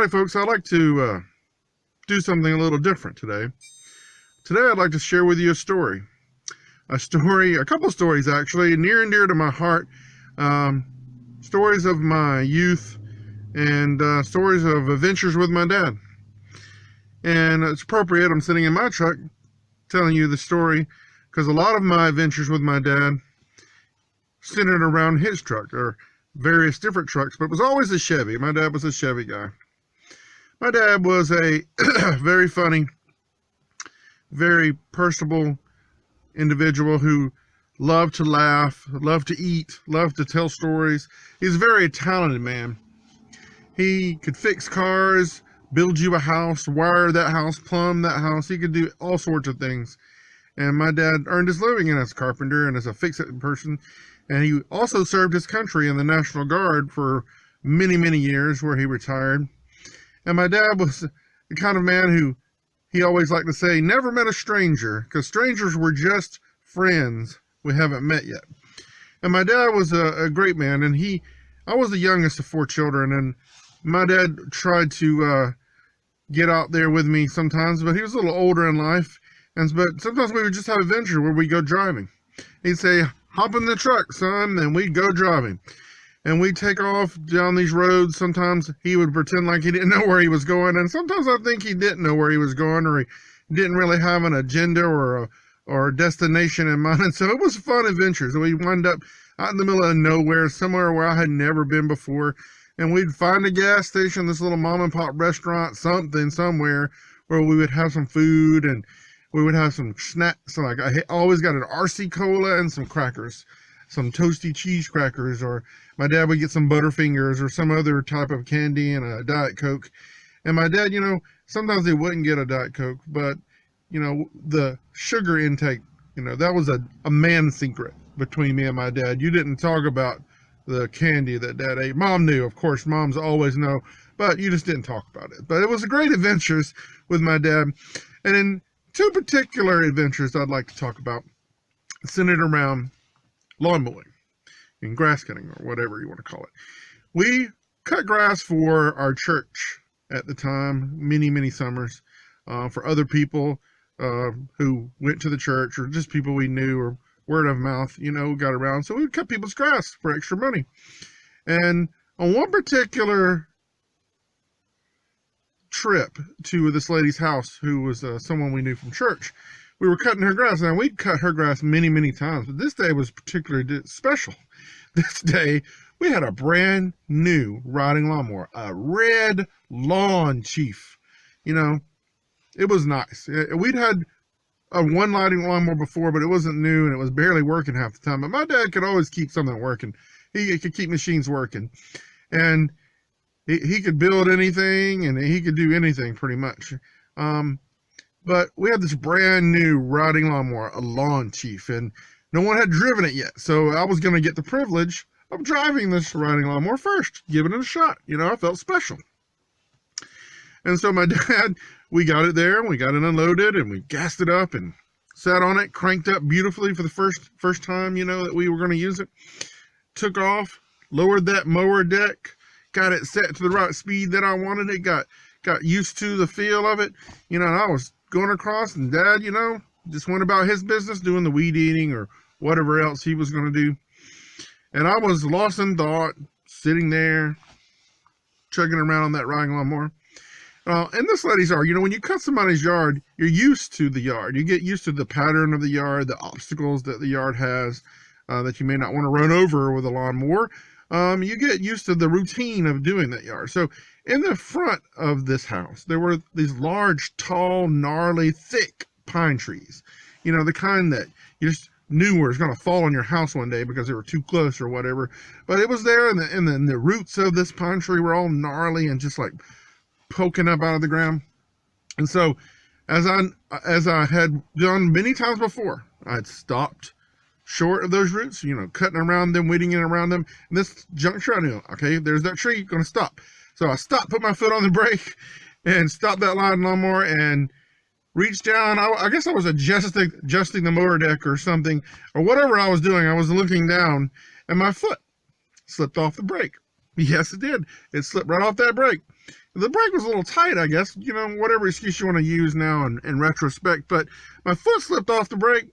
Alright folks, I'd like to do something a little different today. Today I'd like to share with you a story. A couple stories actually, near and dear to my heart. Stories of my youth and stories of adventures with my dad. And it's appropriate, I'm sitting in my truck telling you the story because a lot of my adventures with my dad centered around his truck, or various different trucks, but it was always a Chevy. My dad was a Chevy guy. My dad was a very funny, very personable individual who loved to laugh, loved to eat, loved to tell stories. He's a very talented man. He could fix cars, build you a house, wire that house, plumb that house. He could do all sorts of things. And my dad earned his living as a carpenter and as a fix-it person. And he also served his country in the National Guard for many, many years, where he retired. And my dad was the kind of man who, he always liked to say, never met a stranger, because strangers were just friends we haven't met yet. And my dad was a great man, and I was the youngest of 4 children, and my dad tried to get out there with me sometimes, but he was a little older in life, but sometimes we would just have adventure where we go driving. He'd say, hop in the truck, son, and we'd go driving. And we'd take off down these roads. Sometimes he would pretend like he didn't know where he was going, and sometimes I think he didn't know where he was going, or he didn't really have an agenda or a destination in mind. And so it was fun adventures. We wound up out in the middle of nowhere, somewhere where I had never been before, and we'd find a gas station, this little mom and pop restaurant, something somewhere where we would have some food, and we would have some snacks. So like I always got an RC Cola and some crackers, some toasty cheese crackers, or my dad would get some Butterfingers or some other type of candy and a Diet Coke. And my dad, sometimes he wouldn't get a Diet Coke, but, the sugar intake, that was a man secret between me and my dad. You didn't talk about the candy that dad ate. Mom knew, of course, moms always know, but you just didn't talk about it. But it was great adventures with my dad. And in 2 particular adventures I'd like to talk about, centered around lawn mowing and grass cutting, or whatever you want to call it. We cut grass for our church at the time, many, many summers, for other people who went to the church, or just people we knew, or word of mouth, got around. So we would cut people's grass for extra money. And on one particular trip to this lady's house, who was someone we knew from church, we were cutting her grass. Now, we'd cut her grass many, many times, but this day was particularly special. This day, we had a brand new riding lawnmower, a red Lawn Chief. It was nice. We'd had a one riding lawnmower before, but it wasn't new, and it was barely working half the time. But my dad could always keep something working. He could keep machines working. And he could build anything, and he could do anything pretty much. But we had this brand new riding lawnmower, a Lawn Chief, and no one had driven it yet. So I was going to get the privilege of driving this riding lawnmower first, giving it a shot. I felt special. And so my dad, we got it there, and we got it unloaded, and we gassed it up and sat on it, cranked up beautifully for the first time, that we were going to use it. Took off, lowered that mower deck, got it set to the right speed that I wanted it, got used to the feel of it, and I was going across, and Dad, just went about his business doing the weed eating or whatever else he was going to do. And I was lost in thought, sitting there, chugging around on that riding lawnmower. And this lady's yard, when you cut somebody's yard, you're used to the yard. You get used to the pattern of the yard, the obstacles that the yard has, that you may not want to run over with a lawnmower. You get used to the routine of doing that yard. So in the front of this house, there were these large, tall, gnarly, thick pine trees. The kind that you just knew was going to fall on your house one day because they were too close or whatever. But it was there, and the roots of this pine tree were all gnarly and just like poking up out of the ground. And so as I had done many times before, I'd stopped short of those roots, cutting around them, weeding in around them. And this juncture, I knew, okay, there's that tree, going to stop. So I stopped, put my foot on the brake, and stopped that lawnmower, and reached down. I guess I was adjusting the mower deck or something, or whatever I was doing. I was looking down, and my foot slipped off the brake. Yes, it did. It slipped right off that brake. The brake was a little tight, I guess, you know, whatever excuse you want to use now in retrospect, but my foot slipped off the brake.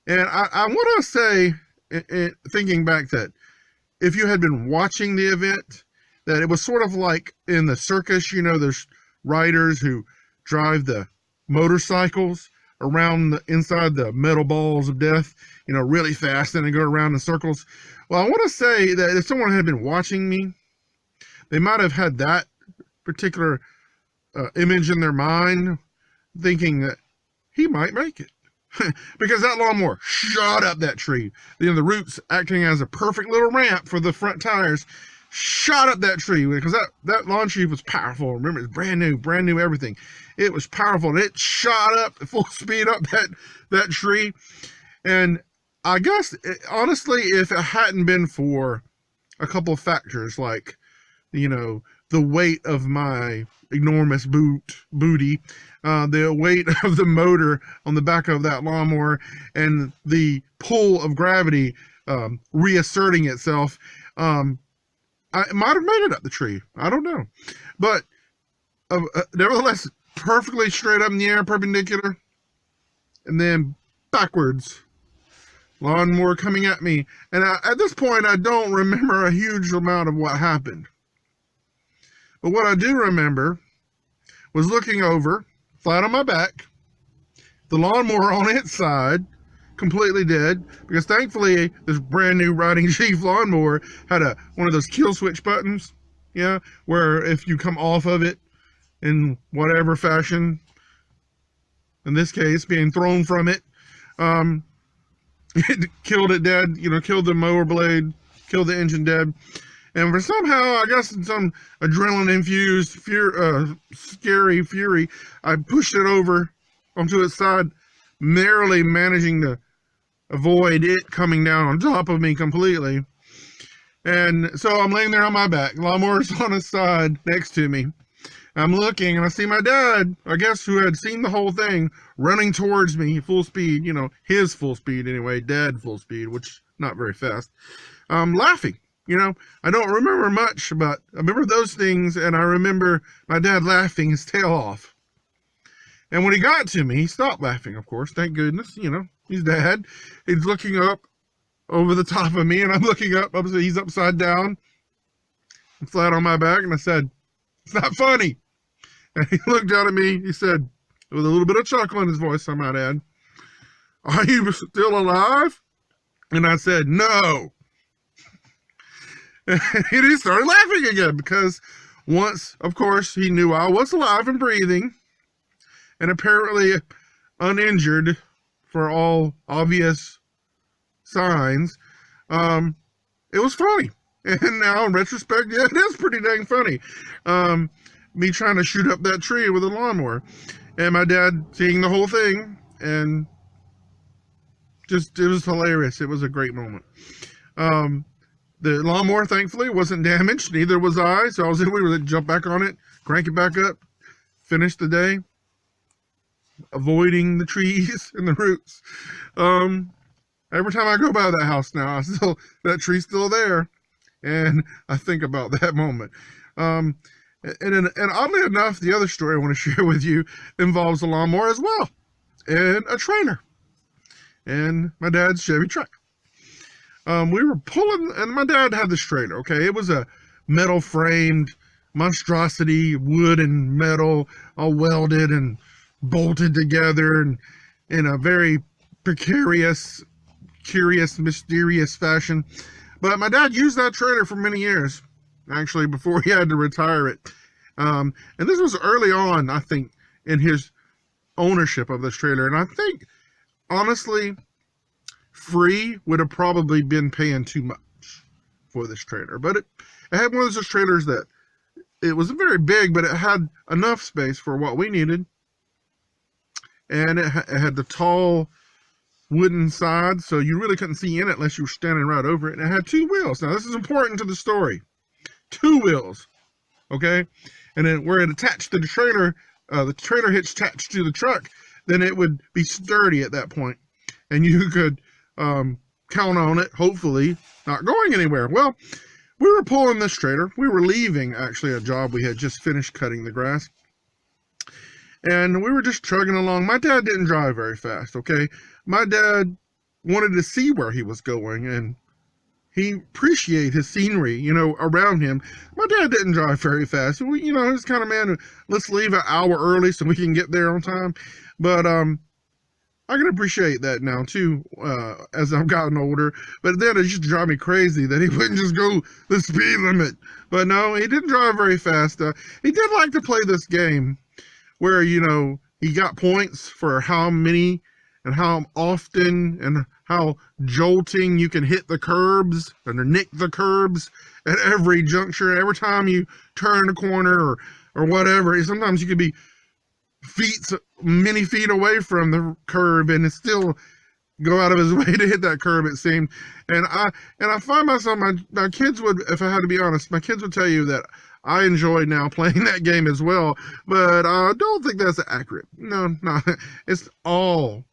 And I want to say, thinking back, that if you had been watching the event, that it was sort of like in the circus, you know, there's riders who drive the motorcycles around inside the metal balls of death, you know, really fast, and they go around in circles. Well, I want to say that if someone had been watching me, they might have had that particular image in their mind, thinking that he might make it. Because that lawnmower shot up that tree. You know, the roots acting as a perfect little ramp for the front tires, shot up that tree, because that lawn tree was powerful. Remember, it's brand new everything. It was powerful, and it shot up at full speed up that tree. And I guess, honestly, if it hadn't been for a couple of factors, like, you know, the weight of my enormous booty, the weight of the motor on the back of that lawnmower, and the pull of gravity reasserting itself, I might have made it up the tree. I don't know. But nevertheless, perfectly straight up in the air, perpendicular, and then backwards. Lawnmower coming at me. And at this point, I don't remember a huge amount of what happened. But what I do remember was looking over, flat on my back, the lawnmower on its side, completely dead, because thankfully this brand new Riding Chief lawnmower had one of those kill switch buttons, yeah, where if you come off of it in whatever fashion, in this case being thrown from it, it killed it dead, you know, killed the mower blade, killed the engine dead. And for somehow, I guess in some adrenaline-infused, scary fury, I pushed it over onto its side, narrowly managing to avoid it coming down on top of me completely. And so I'm laying there on my back, lawnmower's on its side next to me. I'm looking, and I see my dad, I guess, who had seen the whole thing, running towards me, full speed, you know, his full speed anyway, dad full speed, which not very fast, laughing. You know, I don't remember much, but I remember those things, and I remember my dad laughing his tail off. And when he got to me, he stopped laughing, of course, thank goodness, you know, he's dad. He's looking up over the top of me, and I'm looking up, he's upside down, I'm flat on my back, and I said, "It's not funny." And he looked down at me, he said, with a little bit of chuckle in his voice, I might add, "Are you still alive?" And I said, "No." And he started laughing again, because once, of course, he knew I was alive and breathing, and apparently uninjured for all obvious signs. It was funny. And now, in retrospect, yeah, it is pretty dang funny. Me trying to shoot up that tree with a lawnmower, and my dad seeing the whole thing, and just, it was hilarious. It was a great moment. The lawnmower, thankfully, wasn't damaged. Neither was I. So I was able to jump back on it, crank it back up, finish the day, avoiding the trees and the roots. Every time I go by that house now, that tree's still there, and I think about that moment. And oddly enough, the other story I want to share with you involves a lawnmower as well, and a trailer, and my dad's Chevy truck. We were pulling, and my dad had this trailer, okay? It was a metal-framed monstrosity, wood and metal, all welded and bolted together, and in a very precarious, curious, mysterious fashion. But my dad used that trailer for many years, actually, before he had to retire it. And this was early on, I think, in his ownership of this trailer. And I think, honestly, free would have probably been paying too much for this trailer. But it had one of those trailers that it wasn't very big, but it had enough space for what we needed. And it had the tall wooden sides, so you really couldn't see in it unless you were standing right over it. And it had two wheels. Now, this is important to the story. Two wheels, okay? And then where it attached to the trailer hitch attached to the truck, then it would be sturdy at that point. And you could count on it, hopefully, not going anywhere. Well, we were pulling this trailer. We were leaving, actually, a job. We had just finished cutting the grass. And we were just chugging along. My dad didn't drive very fast, okay? My dad wanted to see where he was going, and he appreciated his scenery, you know, around him. My dad didn't drive very fast. We, you know, he's the kind of man who, let's leave an hour early so we can get there on time. But I can appreciate that now, too, as I've gotten older. But then it used to drive me crazy that he wouldn't just go the speed limit. But no, he didn't drive very fast. He did like to play this game where, you know, he got points for how many and how often and how jolting you can hit the curbs and nick the curbs at every juncture. Every time you turn a corner or whatever, sometimes you could be many feet away from the curb and still go out of his way to hit that curb, it seemed. And I find myself, my kids would, if I had to be honest, my kids would tell you that I enjoy now playing that game as well, but I don't think that's accurate. No, it's all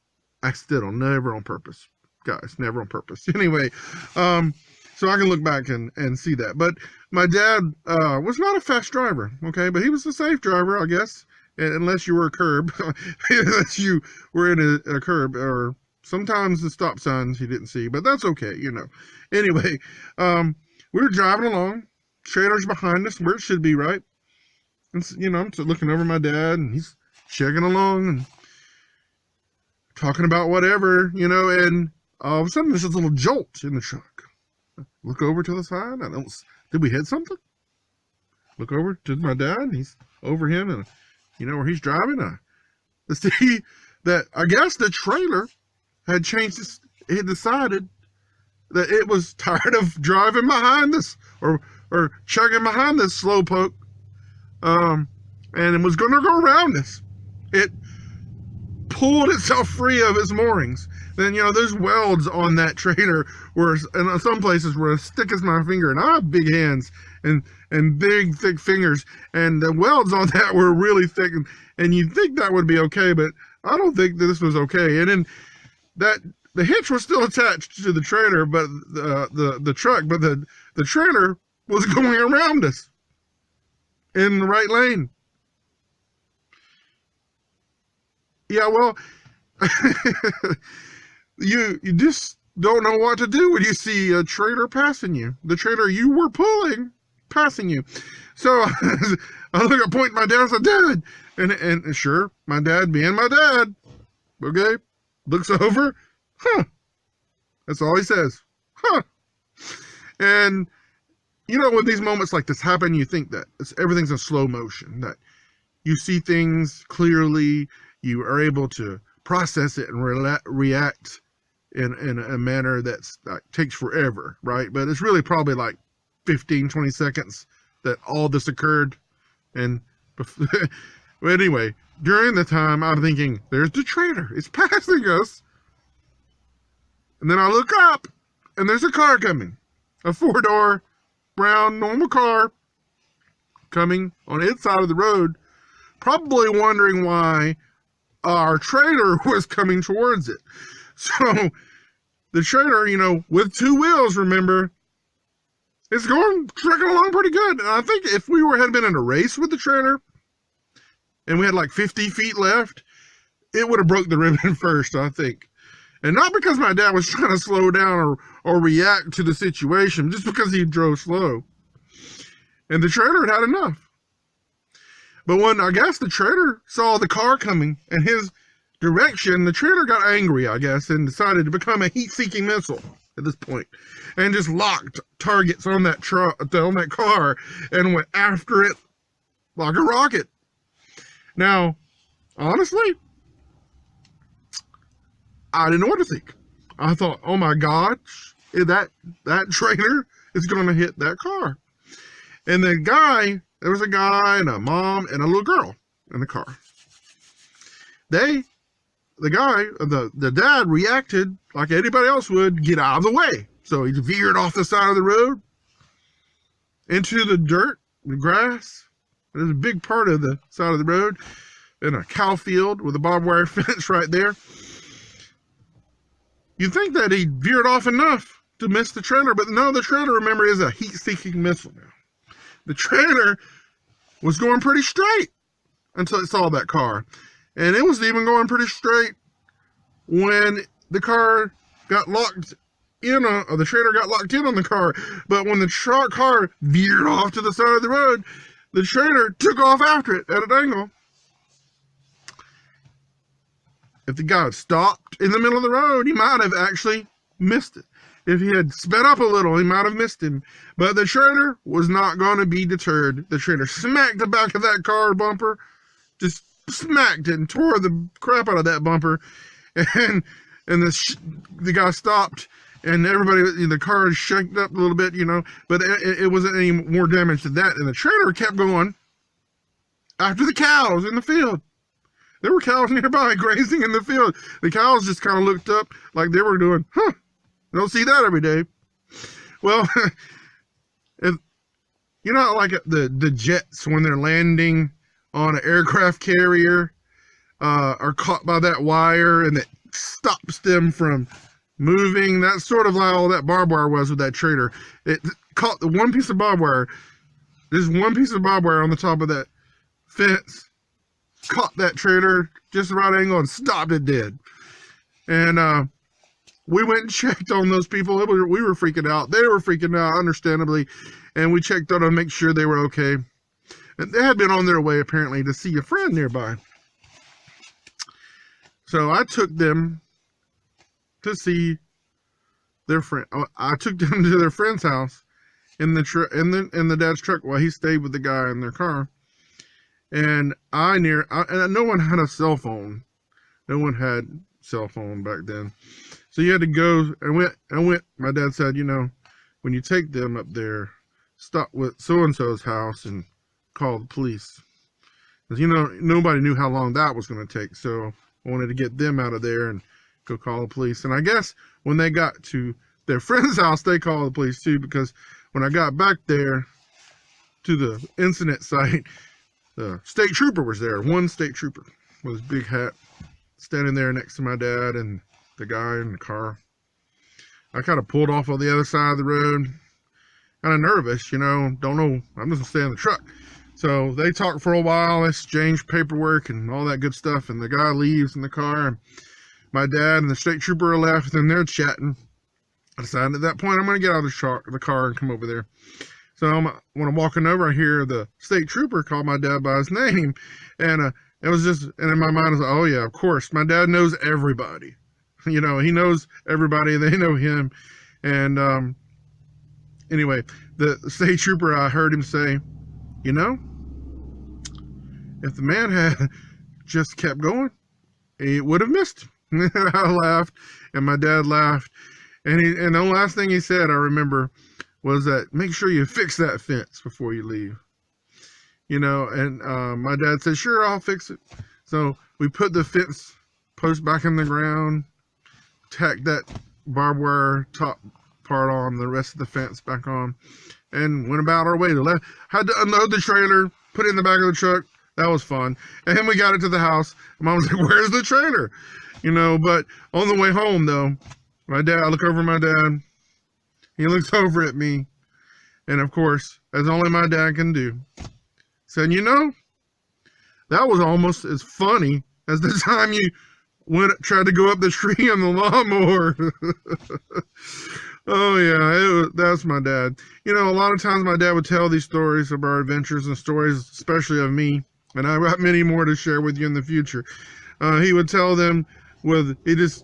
accidental, never on purpose, guys, never on purpose. Anyway, so I can look back and see that. But my dad was not a fast driver, okay, but he was a safe driver, I guess, unless you were a curb, unless you were in a curb, or sometimes the stop signs he didn't see, but that's okay, you know. Anyway, we were driving along. Trailer's behind us, where it should be, right? And, you know, I'm looking over my dad, and he's chugging along and talking about whatever, you know, and all of a sudden there's this little jolt in the truck. Look over to the side. Did we hit something? Look over to my dad, and he's over him, and you know where he's driving. To see that, I guess the trailer had changed it had decided that it was tired of driving behind us or chugging behind this slowpoke, and it was going to go around us. It pulled itself free of its moorings. Then, you know, there's welds on that trailer where, in some places, where as thick as my finger, and I have big hands and big, thick fingers, and the welds on that were really thick, and you'd think that would be okay, but I don't think that this was okay. And then the hitch was still attached to the trailer, but the truck, but the trailer was going around us in the right lane. Yeah, well, you just don't know what to do when you see a trailer passing you. The trailer you were pulling passing you. So I look at point my dad and said, Dad, and sure, my dad being my dad, okay, looks over, huh? That's all he says, huh? And you know, when these moments like this happen, you think that everything's in slow motion, that you see things clearly, you are able to process it and react in a manner that takes forever, right? But it's really probably like 15, 20 seconds that all this occurred. And but anyway, during the time, I'm thinking, there's the trailer. It's passing us. And then I look up, and there's a car coming. A 4-door, brown, normal car coming on its side of the road, probably wondering why our trailer was coming towards it. So the trailer, you know, with 2 wheels, remember, it's trucking along pretty good. And I think if we had been in a race with the trailer and we had like 50 feet left, it would have broke the ribbon first, I think. And not because my dad was trying to slow down or react to the situation, just because he drove slow. And the trailer had enough. But when, I guess, the trailer saw the car coming in his direction, the trailer got angry, I guess, and decided to become a heat-seeking missile at this point, and just locked targets on that car and went after it like a rocket. Now, honestly, I didn't know what to think. I thought, oh my gosh, that trailer is going to hit that car. And the guy, there was a guy and a mom and a little girl in the car. The dad reacted like anybody else would, get out of the way. So he veered off the side of the road into the dirt, the grass. There's a big part of the side of the road in a cow field with a barbed wire fence right there. You'd think that he veered off enough to miss the trailer. But no, the trailer, remember, is a heat-seeking missile now. The trailer was going pretty straight until it saw that car. And it was even going pretty straight when the car got locked in, or the trailer got locked in on the car. But when the car veered off to the side of the road, the trailer took off after it at an angle. If the guy had stopped in the middle of the road, he might have actually missed it. If he had sped up a little, he might have missed him. But the trailer was not going to be deterred. The trailer smacked the back of that car bumper, just smacked it and tore the crap out of that bumper. And the guy stopped, and everybody, the car shaken up a little bit, you know, but it wasn't any more damage than that. And the trailer kept going after the cows in the field. There were cows nearby grazing in the field. The cows just kind of looked up like they were doing, huh, don't see that every day. Well, if, you know, like the jets when they're landing on an aircraft carrier are caught by that wire and it stops them from moving. That's sort of like all that barbed wire was with that trailer. It caught the one piece of barbed wire. There's one piece of barbed wire on the top of that fence. Caught that trailer just the right angle and stopped it dead. And we went and checked on those people. We were freaking out. They were freaking out, understandably. And we checked on them to make sure they were okay. And they had been on their way, apparently, to see a friend nearby. So I took them to see their friend. I took them to their friend's house in the dad's truck while he stayed with the guy in their car. And and no one had a cell phone. No one had cell phone back then. So you had to go and went. My dad said, you know, when you take them up there, stop with so-and-so's house and call the police. Because, you know, nobody knew how long that was going to take. So I wanted to get them out of there and go call the police. And I guess when they got to their friend's house, they called the police too. Because when I got back there to the incident site, the state trooper was there. One state trooper with his big hat, standing there next to my dad and the guy in the car. I kind of pulled off on the other side of the road, kind of nervous, you know, don't know, I'm just gonna stay in the truck. So they talked for a while, exchanged paperwork and all that good stuff, and the guy leaves in the car, and my dad and the state trooper are left, and they're chatting. I decided at that point I'm gonna get out of the car and come over there. So when I'm walking over, I hear the state trooper call my dad by his name. And it was just, and in my mind, I was like, oh yeah, of course. My dad knows everybody. You know, he knows everybody. They know him. And anyway, the state trooper, I heard him say, you know, if the man had just kept going, he would have missed him. I laughed, and my dad laughed. And the last thing he said, I remember, was that make sure you fix that fence before you leave. You know, and my dad said, sure, I'll fix it. So we put the fence post back in the ground, tacked that barbed wire top part on, the rest of the fence back on, and went about our way. Had to unload the trailer, put it in the back of the truck. That was fun. And then we got it to the house. Mom was like, where's the trailer? You know, but on the way home, though, I look over at my dad. He looks over at me, and of course, as only my dad can do, said, you know, that was almost as funny as the time you tried to go up the tree on the lawnmower. Oh yeah, that's my dad. You know, a lot of times my dad would tell these stories of our adventures and stories, especially of me, and I've got many more to share with you in the future. He would tell them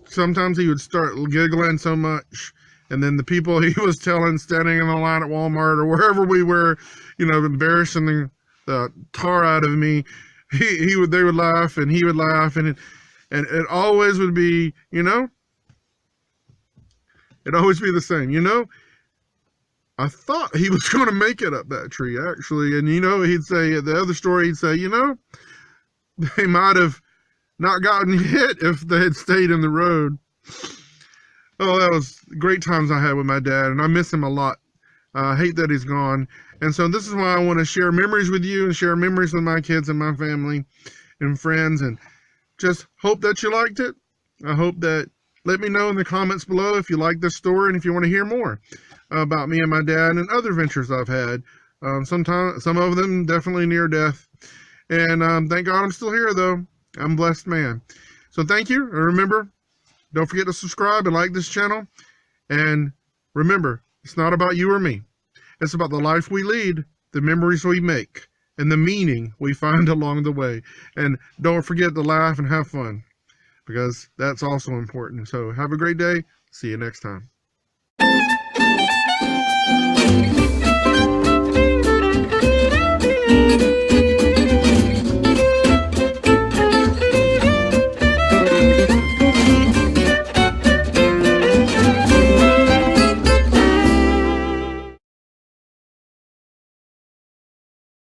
sometimes he would start giggling so much. And then the people he was telling, standing in the line at Walmart or wherever we were, you know, embarrassing the tar out of me, they would laugh, and he would laugh, and it always would be, you know, it'd always be the same. You know, I thought he was going to make it up that tree, actually. And, you know, he'd say, the other story, he'd say, you know, they might have not gotten hit if they had stayed in the road. Oh, that was great times I had with my dad, and I miss him a lot. I hate that he's gone. And so this is why I want to share memories with you and share memories with my kids and my family and friends, and just hope that you liked it. I hope that let me know in the comments below if you like this story and if you want to hear more about me and my dad and other ventures I've had. Some of them definitely near death. And thank God I'm still here, though. I'm a blessed man. So thank you. And remember, don't forget to subscribe and like this channel. And remember, it's not about you or me. It's about the life we lead, the memories we make, and the meaning we find along the way. And don't forget to laugh and have fun, because that's also important. So have a great day. See you next time.